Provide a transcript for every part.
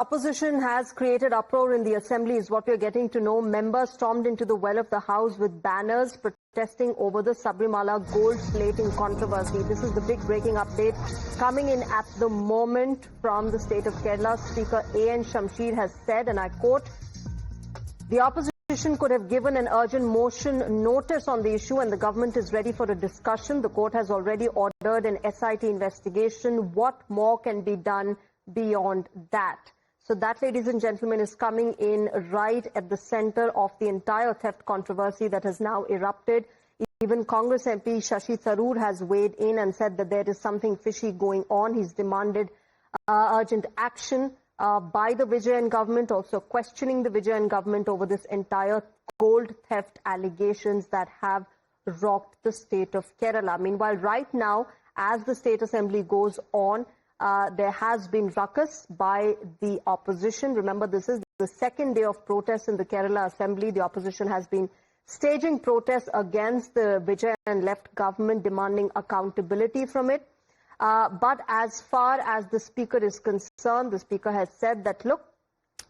Opposition has created uproar in the assembly is what we're getting to know. Members stormed into the well of the house with banners protesting over the Sabrimala gold plating controversy. This is the big breaking update coming in at the moment from the state of Kerala. Speaker A.N. Shashi has said, and I quote, "The opposition could have given an urgent motion notice on the issue and the government is ready for a discussion. The court has already ordered an SIT investigation. What more can be done beyond that?" So that, ladies and gentlemen, is coming in right at the center of the entire theft controversy that has now erupted. Even Congress MP Shashi Tharoor has weighed in and said that there is something fishy going on. He's demanded urgent action by the Vijayan government, also questioning the Vijayan government over this entire gold theft allegations that have rocked the state of Kerala. Meanwhile, right now, as the state assembly goes on, there has been ruckus by the opposition. Remember, this is the second day of protests in the Kerala Assembly. The opposition has been staging protests against the Vijay and left government, demanding accountability from it. But as far as the Speaker is concerned, the Speaker has said that, look,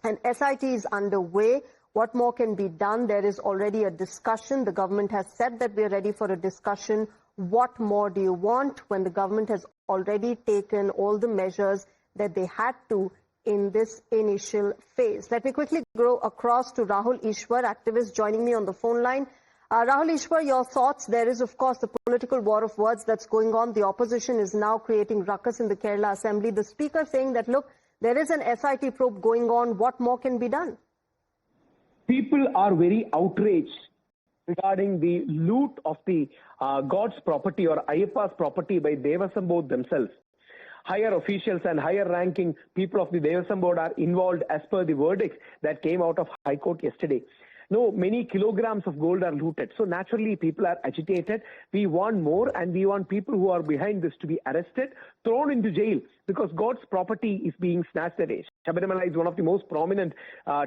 an SIT is underway. What more can be done? There is already a discussion. The government has said that we are ready for a discussion. What more do you want, when the government has already taken all the measures that they had to in this initial phase? Let me quickly go across to Rahul Ishwar, activist, joining me on the phone line. Rahul Ishwar, your thoughts? There is, of course, the political war of words that's going on. The opposition is now creating ruckus in the Kerala Assembly. The Speaker saying that, look, there is an SIT probe going on. What more can be done? People are very outraged regarding the loot of the God's property or Ayyappa's property by Devasam Board themselves. Higher officials and higher ranking people of the Devasam Board are involved as per the verdicts that came out of High Court yesterday. No, many kilograms of gold are looted. So naturally, people are agitated. We want more, and we want people who are behind this to be arrested, thrown into jail, because God's property is being snatched away. Sabarimala is one of the most prominent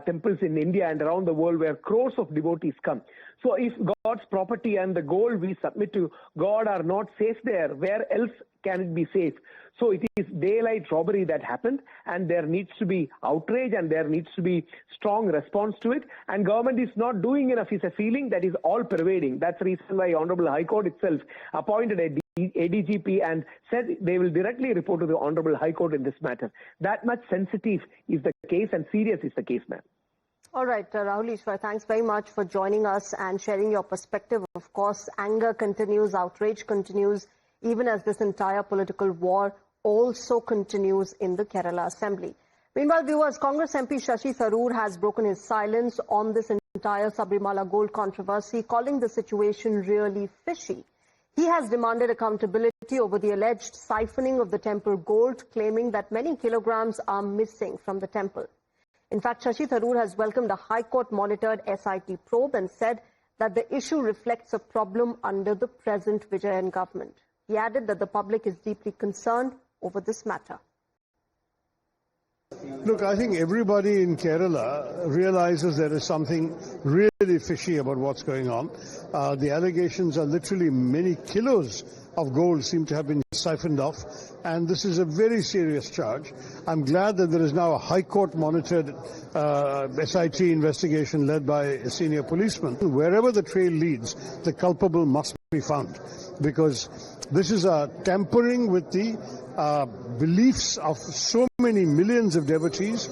temples in India and around the world where crores of devotees come. So if God's property and the gold we submit to God are not safe there, where else can it be safe? So it is daylight robbery that happened, and there needs to be outrage and there needs to be strong response to it. And government is not doing enough is a feeling that is all pervading. That's the reason why Honorable High Court itself appointed a ADGP and said they will directly report to the Honorable High Court in this matter. That much sensitive is the case and serious is the case, ma'am. All right, Rahul Ishwar, thanks very much for joining us and sharing your perspective. Of course, anger continues, outrage continues, even as this entire political war also continues in the Kerala Assembly. Meanwhile, viewers, Congress MP Shashi Tharoor has broken his silence on this entire Sabrimala gold controversy, calling the situation really fishy. He has demanded accountability over the alleged siphoning of the temple gold, claiming that many kilograms are missing from the temple. In fact, Shashi Tharoor has welcomed a High Court-monitored SIT probe and said that the issue reflects a problem under the present Vijayan government. He added that the public is deeply concerned over this matter. Look, I think everybody in Kerala realizes there is something really fishy about what's going on. The allegations are literally many kilos of gold seem to have been siphoned off, and this is a very serious charge. I'm glad that there is now a High Court-monitored SIT investigation led by a senior policeman. Wherever the trail leads, the culpable must be found, because this is a tampering with the beliefs of so many millions of devotees.